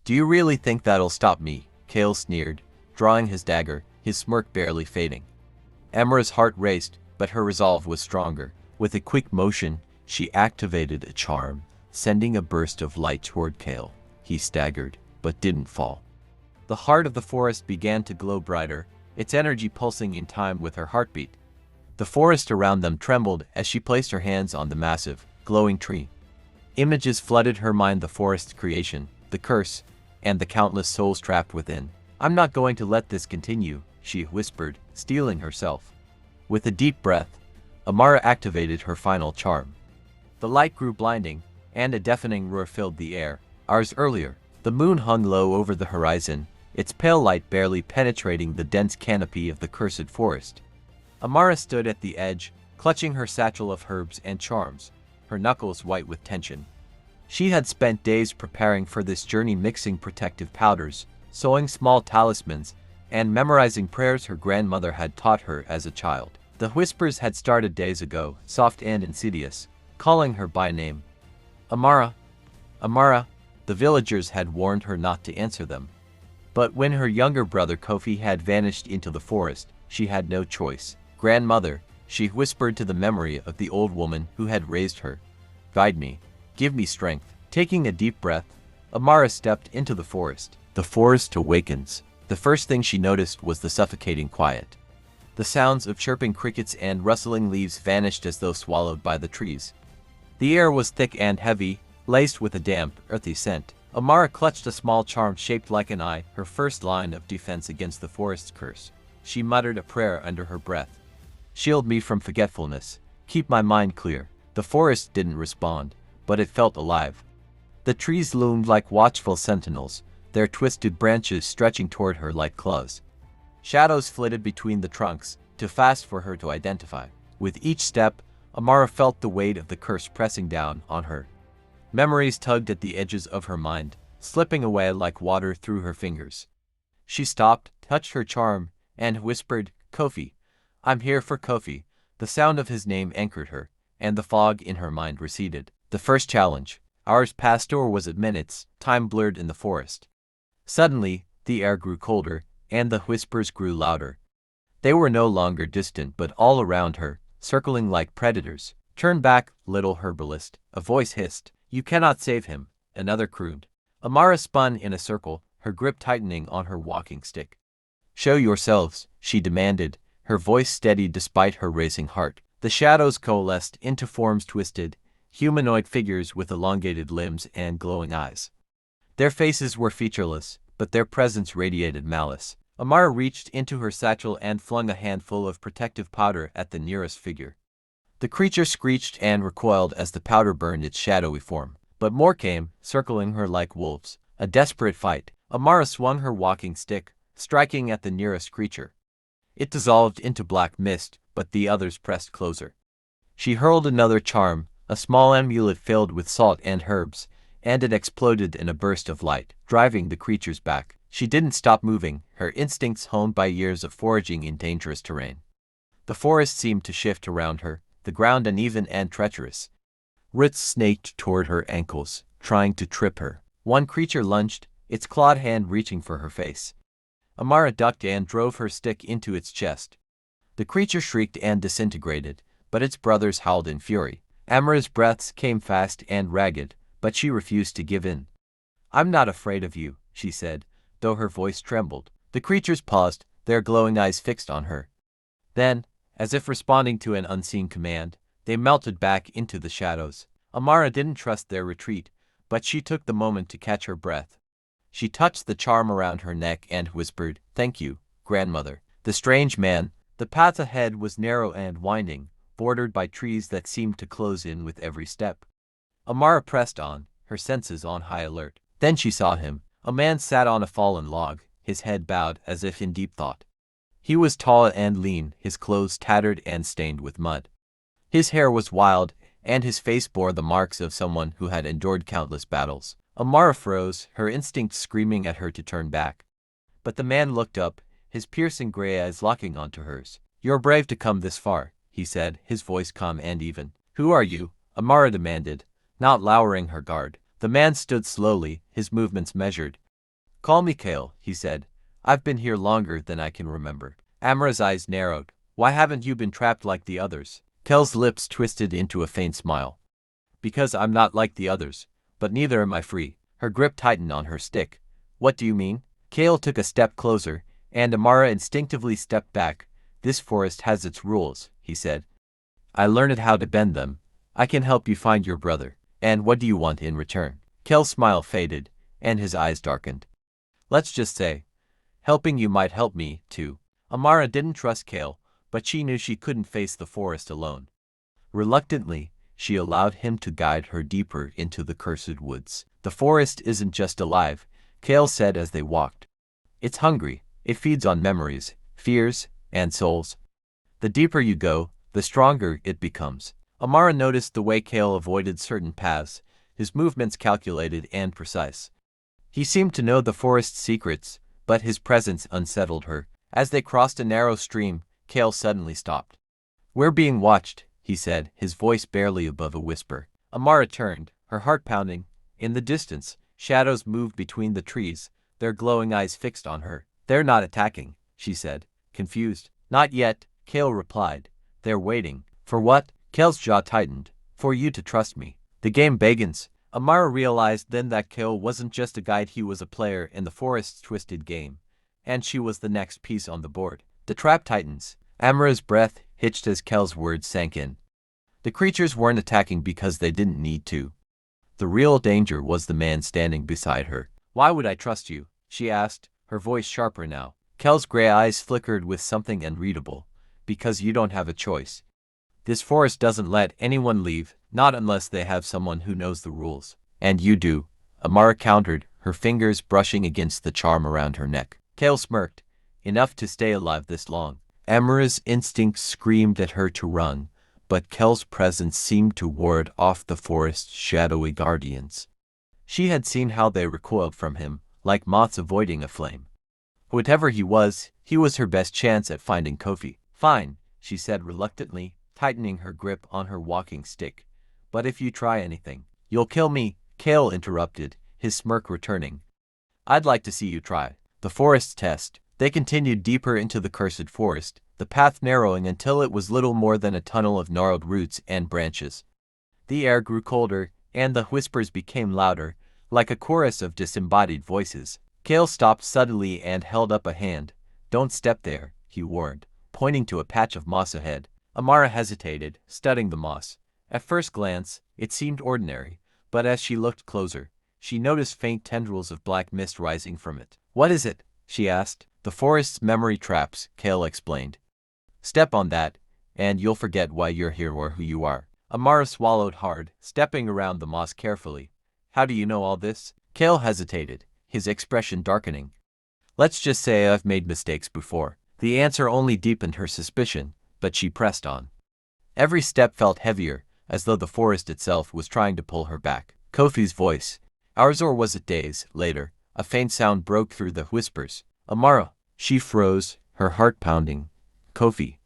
Do you really think that'll stop me? Kael sneered, drawing his dagger, his smirk barely fading. Amara's heart raced, but her resolve was stronger. With a quick motion, she activated a charm, sending a burst of light toward Kael. He staggered, but didn't fall. The heart of the forest began to glow brighter, its energy pulsing in time with her heartbeat. The forest around them trembled as she placed her hands on the massive, glowing tree. Images flooded her mind: the forest's creation, the curse, and the countless souls trapped within. "I'm not going to let this continue," she whispered, steeling herself. With a deep breath, Amara activated her final charm. The light grew blinding, and a deafening roar filled the air. Hours earlier, the moon hung low over the horizon, its pale light barely penetrating the dense canopy of the cursed forest. Amara stood at the edge, clutching her satchel of herbs and charms, her knuckles white with tension. She had spent days preparing for this journey, mixing protective powders, sewing small talismans, and memorizing prayers her grandmother had taught her as a child. The whispers had started days ago, soft and insidious, calling her by name. "Amara, Amara," the villagers had warned her not to answer them. But when her younger brother Kofi had vanished into the forest, she had no choice. "Grandmother," she whispered to the memory of the old woman who had raised her. "Guide me. Give me strength." Taking a deep breath, Amara stepped into the forest. The forest awakens. The first thing she noticed was the suffocating quiet. The sounds of chirping crickets and rustling leaves vanished as though swallowed by the trees. The air was thick and heavy, laced with a damp, earthy scent. Amara clutched a small charm shaped like an eye, her first line of defense against the forest's curse. She muttered a prayer under her breath. "Shield me from forgetfulness. Keep my mind clear." The forest didn't respond, but it felt alive. The trees loomed like watchful sentinels, their twisted branches stretching toward her like claws. Shadows flitted between the trunks, too fast for her to identify. With each step, Amara felt the weight of the curse pressing down on her. Memories tugged at the edges of her mind, slipping away like water through her fingers. She stopped, touched her charm, and whispered, "Kofi. I'm here for Kofi." The sound of his name anchored her, and the fog in her mind receded. The first challenge. Hours passed, or was it minutes? Time blurred in the forest. Suddenly, the air grew colder, and the whispers grew louder. They were no longer distant but all around her, circling like predators. "Turn back, little herbalist," a voice hissed. "You cannot save him," another crooned. Amara spun in a circle, her grip tightening on her walking stick. "Show yourselves," she demanded, her voice steady despite her racing heart. The shadows coalesced into forms, twisted, humanoid figures with elongated limbs and glowing eyes. Their faces were featureless, but their presence radiated malice. Amara reached into her satchel and flung a handful of protective powder at the nearest figure. The creature screeched and recoiled as the powder burned its shadowy form. But more came, circling her like wolves. A desperate fight. Amara swung her walking stick, striking at the nearest creature. It dissolved into black mist, but the others pressed closer. She hurled another charm, a small amulet filled with salt and herbs, and it exploded in a burst of light, driving the creatures back. She didn't stop moving, her instincts honed by years of foraging in dangerous terrain. The forest seemed to shift around her, the ground uneven and treacherous. Roots snaked toward her ankles, trying to trip her. One creature lunged, its clawed hand reaching for her face. Amara ducked and drove her stick into its chest. The creature shrieked and disintegrated, but its brothers howled in fury. Amara's breaths came fast and ragged, but she refused to give in. "I'm not afraid of you," she said, though her voice trembled. The creatures paused, their glowing eyes fixed on her. Then, as if responding to an unseen command, they melted back into the shadows. Amara didn't trust their retreat, but she took the moment to catch her breath. She touched the charm around her neck and whispered, "Thank you, grandmother." The strange man. The path ahead was narrow and winding, bordered by trees that seemed to close in with every step. Amara pressed on, her senses on high alert. Then she saw him. A man sat on a fallen log, his head bowed as if in deep thought. He was tall and lean, his clothes tattered and stained with mud. His hair was wild, and his face bore the marks of someone who had endured countless battles. Amara froze, her instincts screaming at her to turn back. But the man looked up, his piercing gray eyes locking onto hers. "You're brave to come this far," he said, his voice calm and even. "Who are you?" Amara demanded, not lowering her guard. The man stood slowly, his movements measured. Call me Kael, he said. I've been here longer than I can remember. Amara's eyes narrowed. Why haven't you been trapped like the others? Kael's lips twisted into a faint smile. Because I'm not like the others, but neither am I free. Her grip tightened on her stick. What do you mean? Kael took a step closer, and Amara instinctively stepped back. This forest has its rules, he said. I learned how to bend them. I can help you find your brother. And what do you want in return? Kael's smile faded, and his eyes darkened. Let's just say, helping you might help me, too. Amara didn't trust Kael, but she knew she couldn't face the forest alone. Reluctantly, she allowed him to guide her deeper into the cursed woods. The forest isn't just alive, Kael said as they walked. It's hungry. It feeds on memories, fears, and souls. The deeper you go, the stronger it becomes. Amara noticed the way Kael avoided certain paths, his movements calculated and precise. He seemed to know the forest's secrets, but his presence unsettled her. As they crossed a narrow stream, Kael suddenly stopped. We're being watched, he said, his voice barely above a whisper. Amara turned, her heart pounding. In the distance, shadows moved between the trees, their glowing eyes fixed on her. They're not attacking, she said, confused. Not yet, Kael replied. They're waiting. For what? Kael's jaw tightened. For you to trust me. The game begins. Amara realized then that Kael wasn't just a guide, he was a player in the forest's twisted game. And she was the next piece on the board. The trap tightens. Amara's breath hitched as Kael's words sank in. The creatures weren't attacking because they didn't need to. The real danger was the man standing beside her. Why would I trust you? She asked, her voice sharper now. Kael's gray eyes flickered with something unreadable. Because you don't have a choice. This forest doesn't let anyone leave, not unless they have someone who knows the rules. And you do, Amara countered, her fingers brushing against the charm around her neck. Kael smirked. Enough to stay alive this long. Amara's instincts screamed at her to run, but Kael's presence seemed to ward off the forest's shadowy guardians. She had seen how they recoiled from him, like moths avoiding a flame. Whatever he was her best chance at finding Kofi. Fine, she said reluctantly, tightening her grip on her walking stick. But if you try anything, you'll kill me, Kael interrupted, his smirk returning. I'd like to see you try. The forest's test. They continued deeper into the cursed forest, the path narrowing until it was little more than a tunnel of gnarled roots and branches. The air grew colder, and the whispers became louder, like a chorus of disembodied voices. Kael stopped suddenly and held up a hand. Don't step there, he warned, pointing to a patch of moss ahead. Amara hesitated, studying the moss. At first glance, it seemed ordinary, but as she looked closer, she noticed faint tendrils of black mist rising from it. What is it? She asked. The forest's memory traps, Kael explained. Step on that, and you'll forget why you're here or who you are. Amara swallowed hard, stepping around the moss carefully. How do you know all this? Kael hesitated, his expression darkening. Let's just say I've made mistakes before. The answer only deepened her suspicion, but she pressed on. Every step felt heavier, as though the forest itself was trying to pull her back. Kofi's voice. Ours, or was it days later? A faint sound broke through the whispers. Amara. She froze, her heart pounding. Kofi.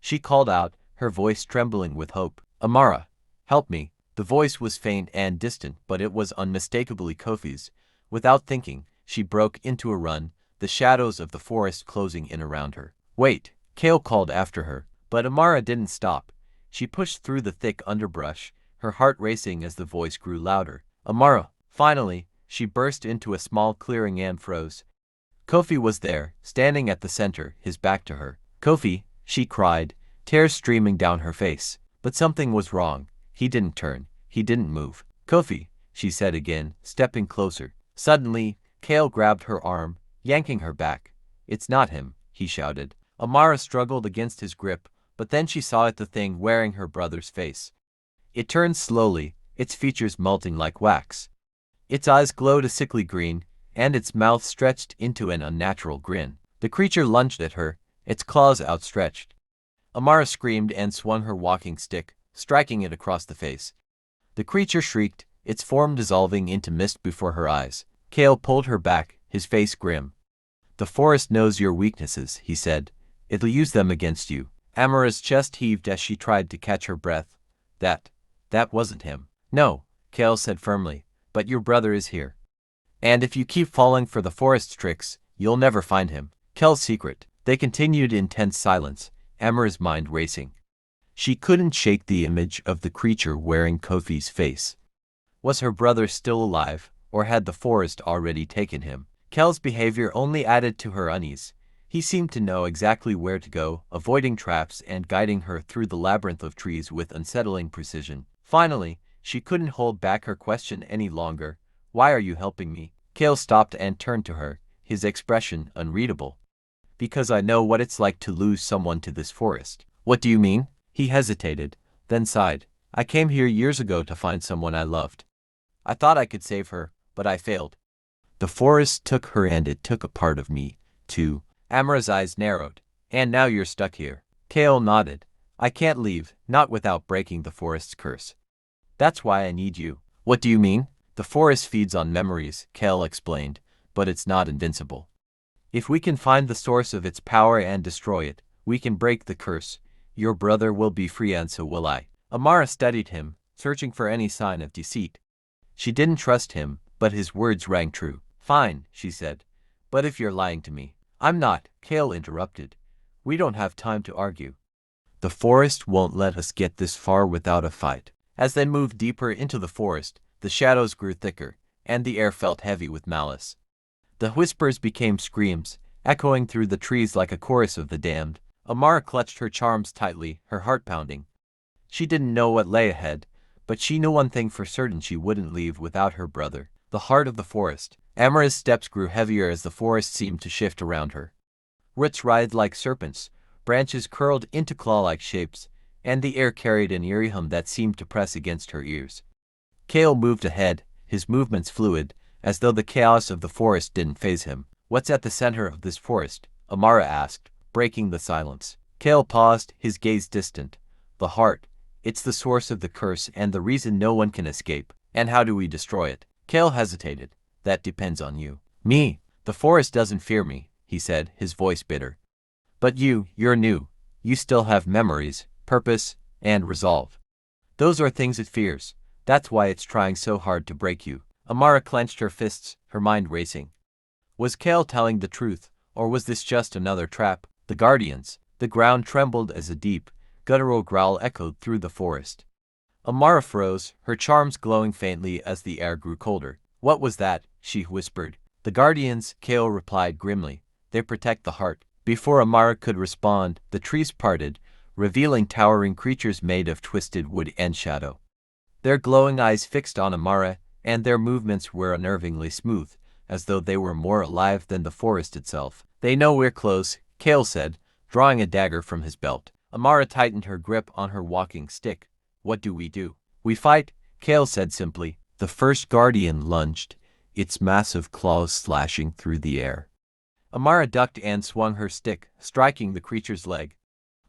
She called out, her voice trembling with hope. Amara. Help me. The voice was faint and distant, but it was unmistakably Kofi's. Without thinking, she broke into a run, the shadows of the forest closing in around her. Wait, Kael called after her, but Amara didn't stop. She pushed through the thick underbrush, her heart racing as the voice grew louder. Amara. Finally, she burst into a small clearing and froze. Kofi was there, standing at the center, his back to her. Kofi, she cried, tears streaming down her face. But something was wrong. He didn't turn. He didn't move. Kofi, she said again, stepping closer. Suddenly, Kael grabbed her arm, yanking her back. It's not him, he shouted. Amara struggled against his grip, but then she saw it, the thing wearing her brother's face. It turned slowly, its features melting like wax. Its eyes glowed a sickly green, and its mouth stretched into an unnatural grin. The creature lunged at her, its claws outstretched. Amara screamed and swung her walking stick, striking it across the face. The creature shrieked, its form dissolving into mist before her eyes. Kael pulled her back, his face grim. The forest knows your weaknesses, he said. It'll use them against you. Amara's chest heaved as she tried to catch her breath. That wasn't him. No, Kael said firmly, but your brother is here. And if you keep falling for the forest's tricks, you'll never find him. Kael's secret. They continued in tense silence, Amara's mind racing. She couldn't shake the image of the creature wearing Kofi's face. Was her brother still alive, or had the forest already taken him? Kael's behavior only added to her unease. He seemed to know exactly where to go, avoiding traps and guiding her through the labyrinth of trees with unsettling precision. Finally, she couldn't hold back her question any longer. Why are you helping me? Kael stopped and turned to her, his expression unreadable. Because I know what it's like to lose someone to this forest. What do you mean? He hesitated, then sighed. I came here years ago to find someone I loved. I thought I could save her, but I failed. The forest took her and it took a part of me, too. Amara's eyes narrowed. And now you're stuck here. Kael nodded. I can't leave, not without breaking the forest's curse. That's why I need you. What do you mean? The forest feeds on memories, Kael explained, but it's not invincible. If we can find the source of its power and destroy it, we can break the curse. Your brother will be free and so will I. Amara studied him, searching for any sign of deceit. She didn't trust him, but his words rang true. Fine, she said. But if you're lying to me. I'm not, Kael interrupted. We don't have time to argue. The forest won't let us get this far without a fight. As they moved deeper into the forest, the shadows grew thicker, and the air felt heavy with malice. The whispers became screams, echoing through the trees like a chorus of the damned. Amara clutched her charms tightly, her heart pounding. She didn't know what lay ahead, but she knew one thing for certain: she wouldn't leave without her brother. The heart of the forest. Amara's steps grew heavier as the forest seemed to shift around her. Roots writhed like serpents, branches curled into claw-like shapes, and the air carried an eerie hum that seemed to press against her ears. Kael moved ahead, his movements fluid, as though the chaos of the forest didn't faze him. What's at the center of this forest? Amara asked, breaking the silence. Kael paused, his gaze distant. The heart. It's the source of the curse and the reason no one can escape. And how do we destroy it? Kael hesitated. That depends on you. Me? The forest doesn't fear me, he said, his voice bitter. But you're new. You still have memories, purpose, and resolve. Those are things it fears. That's why it's trying so hard to break you. Amara clenched her fists, her mind racing. Was Kael telling the truth, or was this just another trap? The guardians. The ground trembled as a deep, guttural growl echoed through the forest. Amara froze, her charms glowing faintly as the air grew colder. What was that? She whispered. The guardians, Kael replied grimly. They protect the heart. Before Amara could respond, the trees parted, revealing towering creatures made of twisted wood and shadow. Their glowing eyes fixed on Amara, and their movements were unnervingly smooth, as though they were more alive than the forest itself. They know we're close, Kael said, drawing a dagger from his belt. Amara tightened her grip on her walking stick. What do? We fight, Kael said simply. The first guardian lunged, its massive claws slashing through the air. Amara ducked and swung her stick, striking the creature's leg.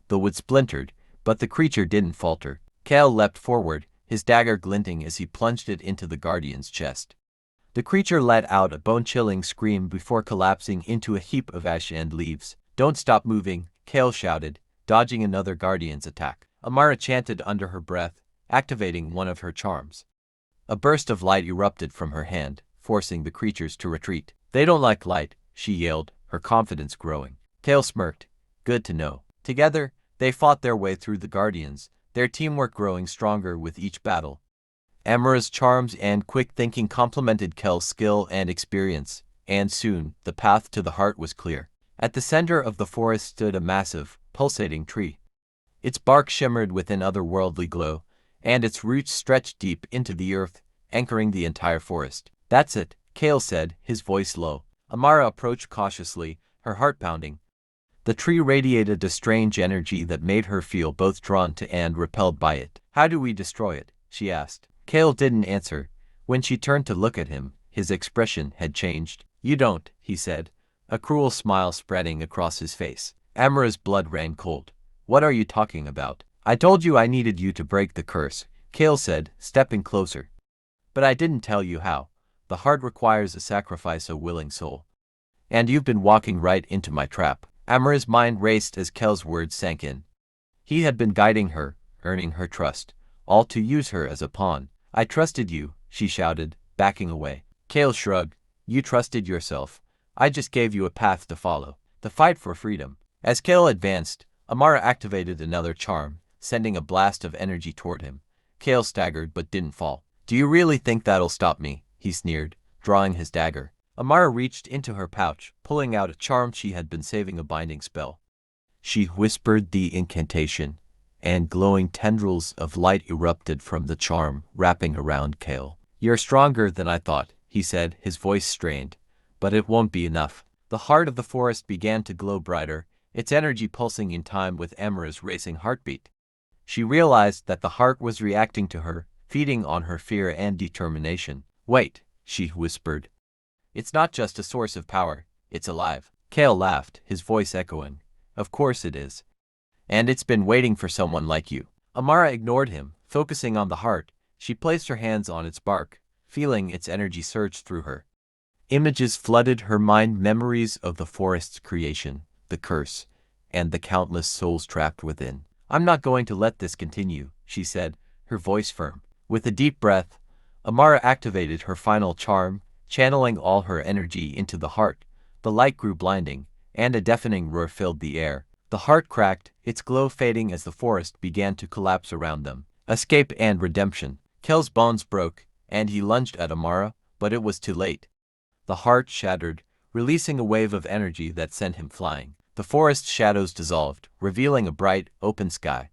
The wood splintered, but the creature didn't falter. Kael leapt forward, his dagger glinting as he plunged it into the guardian's chest. The creature let out a bone-chilling scream before collapsing into a heap of ash and leaves. Don't stop moving, Kael shouted, dodging another guardian's attack. Amara chanted under her breath, activating one of her charms. A burst of light erupted from her hand, forcing the creatures to retreat. They don't like light, she yelled, her confidence growing. Kael smirked. Good to know. Together, they fought their way through the guardians, their teamwork growing stronger with each battle. Amara's charms and quick thinking complemented Kael's skill and experience, and soon, the path to the heart was clear. At the center of the forest stood a massive, pulsating tree. Its bark shimmered with an otherworldly glow, and its roots stretched deep into the earth, anchoring the entire forest. That's it, Kael said, his voice low. Amara approached cautiously, her heart pounding. The tree radiated a strange energy that made her feel both drawn to and repelled by it. How do we destroy it? She asked. Kael didn't answer. When she turned to look at him, his expression had changed. You don't, he said, a cruel smile spreading across his face. Amara's blood ran cold. What are you talking about? I told you I needed you to break the curse, Kael said, stepping closer. But I didn't tell you how. The heart requires a sacrifice, a willing soul. And you've been walking right into my trap. Amara's mind raced as Kael's words sank in. He had been guiding her, earning her trust, all to use her as a pawn. I trusted you, she shouted, backing away. Kael shrugged. You trusted yourself. I just gave you a path to follow. The fight for freedom. As Kael advanced, Amara activated another charm, sending a blast of energy toward him. Kael staggered but didn't fall. Do you really think that'll stop me? He sneered, drawing his dagger. Amara reached into her pouch, pulling out a charm she had been saving, a binding spell. She whispered the incantation, and glowing tendrils of light erupted from the charm, wrapping around Kael. You're stronger than I thought, he said, his voice strained. But it won't be enough. The heart of the forest began to glow brighter, its energy pulsing in time with Amara's racing heartbeat. She realized that the heart was reacting to her, feeding on her fear and determination. Wait, she whispered. It's not just a source of power, it's alive. Kael laughed, his voice echoing. Of course it is. And it's been waiting for someone like you. Amara ignored him, focusing on the heart. She placed her hands on its bark, feeling its energy surge through her. Images flooded her mind, memories of the forest's creation, the curse, and the countless souls trapped within. I'm not going to let this continue, she said, her voice firm. With a deep breath, Amara activated her final charm, channeling all her energy into the heart. The light grew blinding, and a deafening roar filled the air. The heart cracked, its glow fading as the forest began to collapse around them. Escape and redemption. Kael's bones broke, and he lunged at Amara, but it was too late. The heart shattered, releasing a wave of energy that sent him flying. The forest's shadows dissolved, revealing a bright, open sky.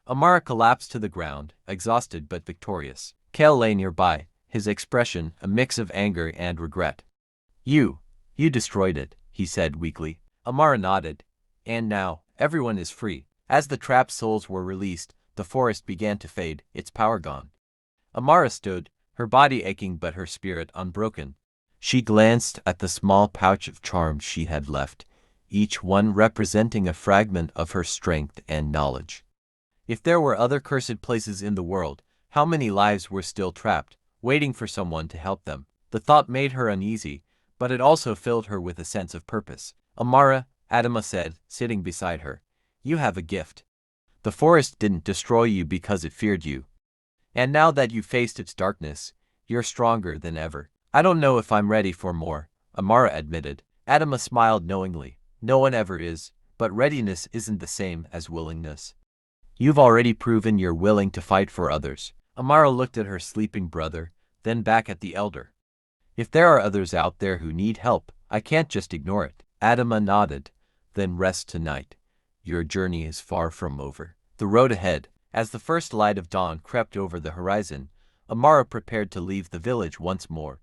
Amara collapsed to the ground, exhausted but victorious. Kael lay nearby, his expression a mix of anger and regret. You destroyed it, he said weakly. Amara nodded. And now, everyone is free. As the trapped souls were released, the forest began to fade, its power gone. Amara stood, her body aching but her spirit unbroken. She glanced at the small pouch of charms she had left, each one representing a fragment of her strength and knowledge. If there were other cursed places in the world, how many lives were still trapped, waiting for someone to help them? The thought made her uneasy, but it also filled her with a sense of purpose. Amara, Adama said, sitting beside her, you have a gift. The forest didn't destroy you because it feared you. And now that you've faced its darkness, you're stronger than ever. I don't know if I'm ready for more, Amara admitted. Adama smiled knowingly. No one ever is, but readiness isn't the same as willingness. You've already proven you're willing to fight for others. Amara looked at her sleeping brother, then back at the elder. If there are others out there who need help, I can't just ignore it. Adama nodded. Then rest tonight. Your journey is far from over. The road ahead. As the first light of dawn crept over the horizon, Amara prepared to leave the village once more.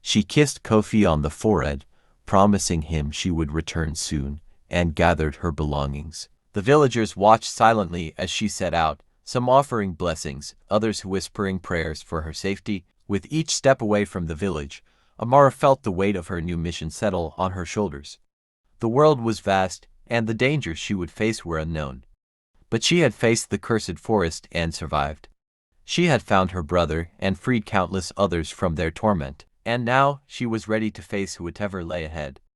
She kissed Kofi on the forehead, promising him she would return soon, and gathered her belongings. The villagers watched silently as she set out, some offering blessings, others whispering prayers for her safety. With each step away from the village, Amara felt the weight of her new mission settle on her shoulders. The world was vast, and the dangers she would face were unknown. But she had faced the cursed forest and survived. She had found her brother and freed countless others from their torment, and now she was ready to face whatever lay ahead.